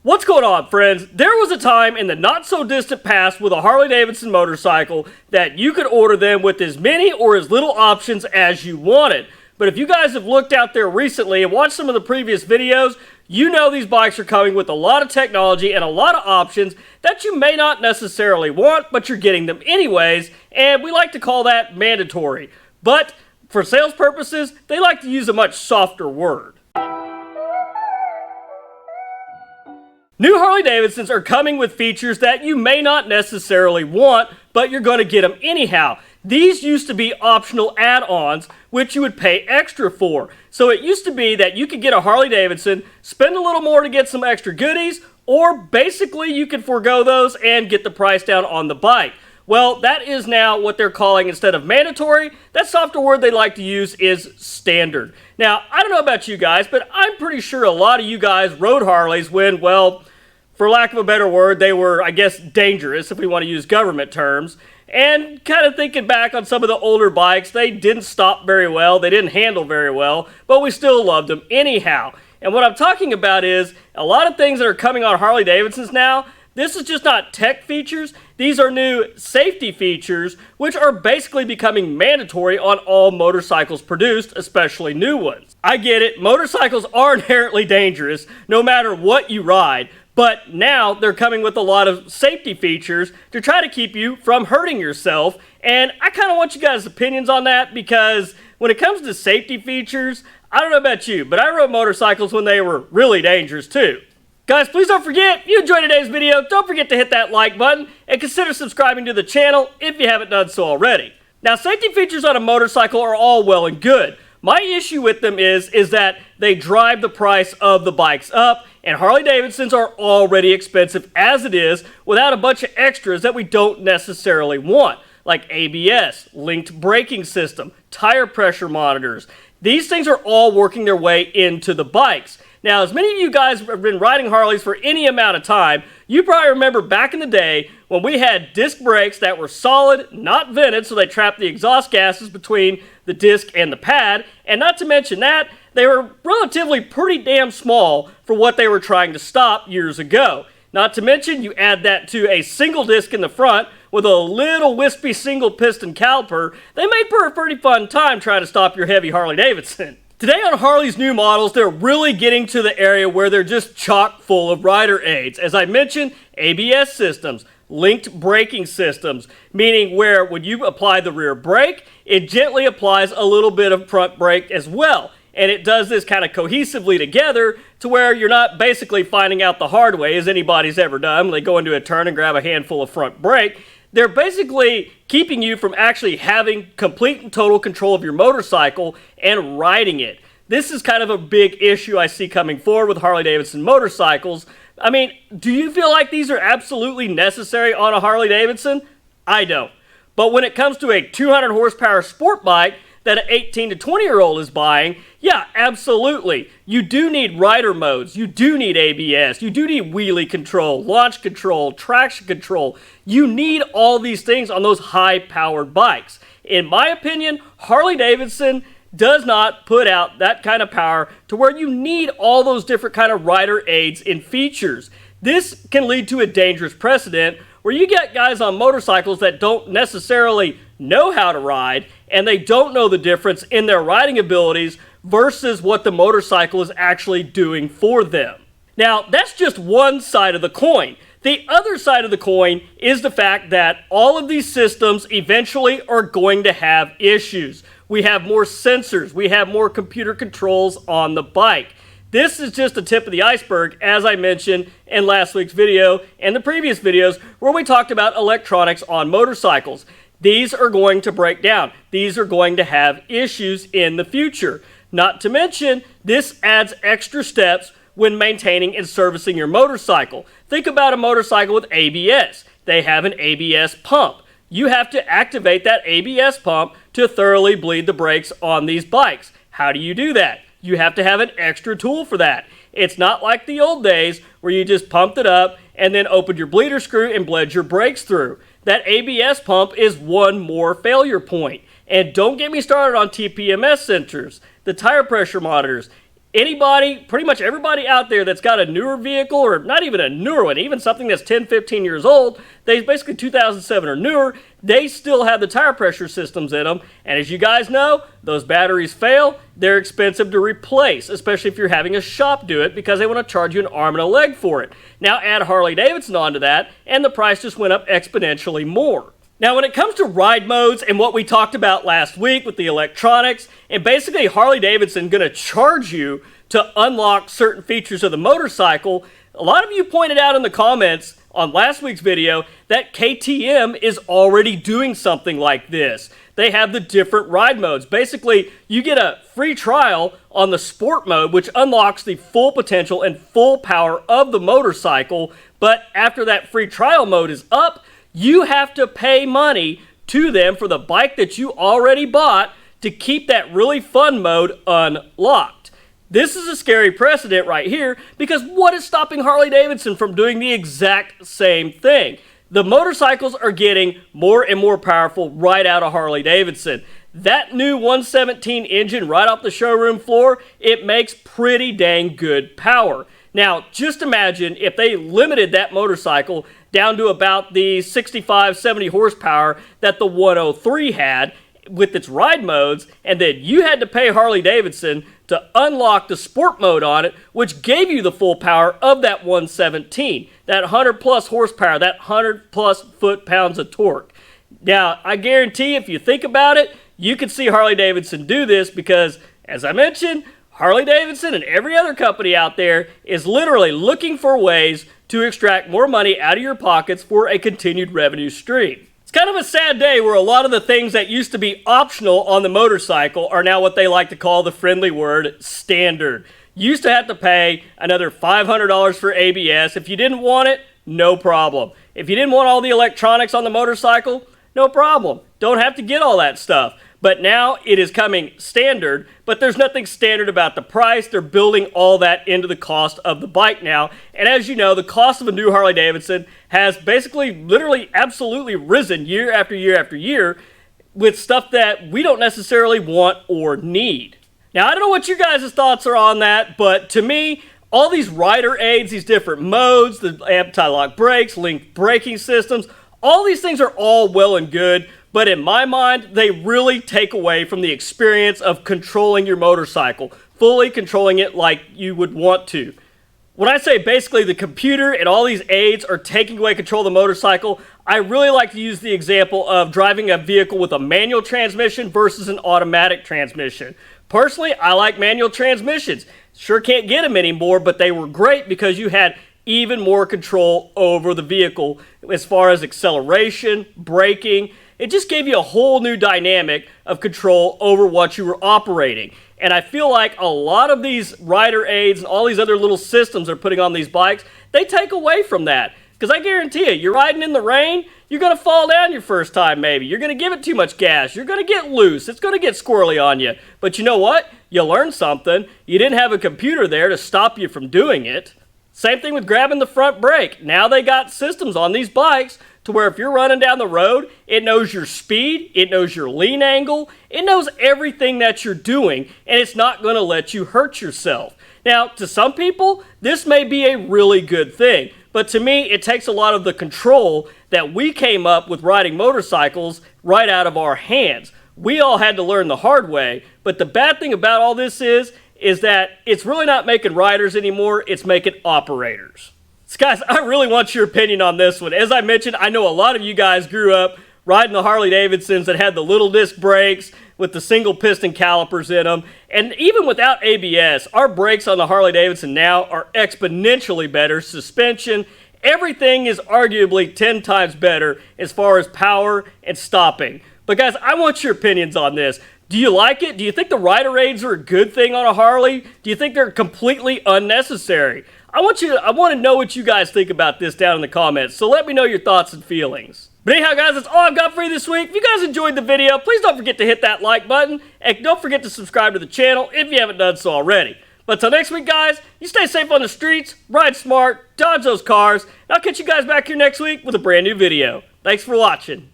What's going on, friends? There was a time in the not-so-distant past with a Harley-Davidson motorcycle that you could order them with as many or as little options as you wanted. But if you guys have looked out there recently and watched some of the previous videos, you know these bikes are coming with a lot of technology and a lot of options that you may not necessarily want, but you're getting them anyways, and we like to call that mandatory. But for sales purposes, they like to use a much softer word. New Harley-Davidsons are coming with features that you may not necessarily want, but you're going to get them anyhow. These used to be optional add-ons, which you would pay extra for. So it used to be that you could get a Harley-Davidson, spend a little more to get some extra goodies, or basically you could forego those and get the price down on the bike. Well, that is now what they're calling, instead of mandatory, that softer word they like to use is standard. Now, I don't know about you guys, but I'm pretty sure a lot of you guys rode Harleys when, well, for lack of a better word, they were, I guess, dangerous, if we want to use government terms. And kind of thinking back on some of the older bikes, they didn't stop very well, they didn't handle very well, but we still loved them anyhow. And what I'm talking about is, a lot of things that are coming on Harley-Davidsons now, this is just not tech features, these are new safety features, which are basically becoming mandatory on all motorcycles produced, especially new ones. I get it, motorcycles are inherently dangerous, no matter what you ride, but now they're coming with a lot of safety features to try to keep you from hurting yourself, and I kind of want you guys' opinions on that, because when it comes to safety features, I don't know about you, but I rode motorcycles when they were really dangerous too. Guys, please don't forget, if you enjoyed today's video, don't forget to hit that like button and consider subscribing to the channel if you haven't done so already. Now, safety features on a motorcycle are all well and good. My issue with them is that they drive the price of the bikes up, and Harley-Davidsons are already expensive as it is without a bunch of extras that we don't necessarily want, like ABS, linked braking system, tire pressure monitors. These things are all working their way into the bikes. Now, as many of you guys have been riding Harleys for any amount of time, you probably remember back in the day when we had disc brakes that were solid, not vented, so they trapped the exhaust gases between the disc and the pad, and not to mention that, they were relatively pretty damn small for what they were trying to stop years ago. Not to mention, you add that to a single disc in the front with a little wispy single piston caliper, they made for a pretty fun time trying to stop your heavy Harley-Davidson. Today on Harley's new models, they're really getting to the area where they're just chock full of rider aids. As I mentioned, ABS systems, linked braking systems, meaning where when you apply the rear brake, it gently applies a little bit of front brake as well. And it does this kind of cohesively together to where you're not basically finding out the hard way, as anybody's ever done when they go into a turn and grab a handful of front brake. They're basically keeping you from actually having complete and total control of your motorcycle and riding it. This is kind of a big issue I see coming forward with Harley-Davidson motorcycles. I mean, do you feel like these are absolutely necessary on a Harley-Davidson? I don't. But when it comes to a 200 horsepower sport bike that an 18 to 20-year-old is buying, yeah, absolutely. You do need rider modes, you do need ABS, you do need wheelie control, launch control, traction control. You need all these things on those high-powered bikes. In my opinion, Harley-Davidson does not put out that kind of power to where you need all those different kind of rider aids and features. This can lead to a dangerous precedent where you get guys on motorcycles that don't necessarily know how to ride, and they don't know the difference in their riding abilities versus what the motorcycle is actually doing for them. Now, that's just one side of the coin. The other side of the coin is the fact that all of these systems eventually are going to have issues. We have more sensors, we have more computer controls on the bike. This is just the tip of the iceberg, as I mentioned in last week's video and the previous videos where we talked about electronics on motorcycles. These are going to break down. These are going to have issues in the future. Not to mention, this adds extra steps when maintaining and servicing your motorcycle. Think about a motorcycle with ABS. They have an ABS pump. You have to activate that ABS pump to thoroughly bleed the brakes on these bikes. How do you do that? You have to have an extra tool for that. It's not like the old days where you just pumped it up and then opened your bleeder screw and bled your brakes through. That ABS pump is one more failure point. And don't get me started on TPMS sensors, the tire pressure monitors. Anybody, pretty much everybody out there that's got a newer vehicle, or not even a newer one, even something that's 10, 15 years old, they basically 2007 or newer, they still have the tire pressure systems in them. And as you guys know, those batteries fail, they're expensive to replace, especially if you're having a shop do it, because they want to charge you an arm and a leg for it. Now add Harley-Davidson onto that, and the price just went up exponentially more. Now, when it comes to ride modes and what we talked about last week with the electronics, and basically Harley-Davidson going to charge you to unlock certain features of the motorcycle, a lot of you pointed out in the comments on last week's video that KTM is already doing something like this. They have the different ride modes. Basically, you get a free trial on the sport mode, which unlocks the full potential and full power of the motorcycle, but after that free trial mode is up, you have to pay money to them for the bike that you already bought to keep that really fun mode unlocked. This is a scary precedent right here, because what is stopping Harley-Davidson from doing the exact same thing? The motorcycles are getting more and more powerful right out of Harley-Davidson. That new 117 engine right off the showroom floor, it makes pretty dang good power. Now, just imagine if they limited that motorcycle down to about the 65, 70 horsepower that the 103 had with its ride modes, and then you had to pay Harley-Davidson to unlock the sport mode on it, which gave you the full power of that 117, that 100 plus horsepower, that 100 plus foot-pounds of torque. Now, I guarantee if you think about it, you could see Harley-Davidson do this because, as I mentioned, Harley-Davidson and every other company out there is literally looking for ways to extract more money out of your pockets for a continued revenue stream. It's kind of a sad day where a lot of the things that used to be optional on the motorcycle are now what they like to call the friendly word standard. You used to have to pay another $500 for ABS. If you didn't want it, no problem. If you didn't want all the electronics on the motorcycle, no problem. Don't have to get all that stuff. But now it is coming standard, but there's nothing standard about the price. They're building all that into the cost of the bike now. And as you know, the cost of a new Harley-Davidson has basically, literally, absolutely risen year after year after year with stuff that we don't necessarily want or need. Now, I don't know what you guys' thoughts are on that, but to me, all these rider aids, these different modes, the anti-lock brakes, link braking systems, all these things are all well and good, but in my mind, they really take away from the experience of controlling your motorcycle, fully controlling it like you would want to. When I say basically the computer and all these aids are taking away control of the motorcycle, I really like to use the example of driving a vehicle with a manual transmission versus an automatic transmission. Personally, I like manual transmissions. Sure can't get them anymore, but they were great because you had even more control over the vehicle as far as acceleration, braking. It just gave you a whole new dynamic of control over what you were operating. And I feel like a lot of these rider aids and all these other little systems they're putting on these bikes, they take away from that. Because I guarantee you, you're riding in the rain, you're going to fall down your first time maybe. You're going to give it too much gas. You're going to get loose. It's going to get squirrely on you. But you know what? You learned something. You didn't have a computer there to stop you from doing it. Same thing with grabbing the front brake. Now they got systems on these bikes to where if you're running down the road, it knows your speed, it knows your lean angle, it knows everything that you're doing, and it's not going to let you hurt yourself. Now, to some people, this may be a really good thing, but to me, it takes a lot of the control that we came up with riding motorcycles right out of our hands. We all had to learn the hard way, but the bad thing about all this is that it's really not making riders anymore, it's making operators. So guys, I really want your opinion on this one. As I mentioned, I know a lot of you guys grew up riding the Harley-Davidsons that had the little disc brakes with the single piston calipers in them. And even without ABS, our brakes on the Harley-Davidson now are exponentially better. Suspension, everything is arguably 10 times better as far as power and stopping. But guys, I want your opinions on this. Do you like it? Do you think the rider aids are a good thing on a Harley? Do you think they're completely unnecessary? I want to know what you guys think about this down in the comments, so let me know your thoughts and feelings. But anyhow, guys, that's all I've got for you this week. If you guys enjoyed the video, please don't forget to hit that like button, and don't forget to subscribe to the channel if you haven't done so already. But till next week, guys, you stay safe on the streets, ride smart, dodge those cars, and I'll catch you guys back here next week with a brand new video. Thanks for watching.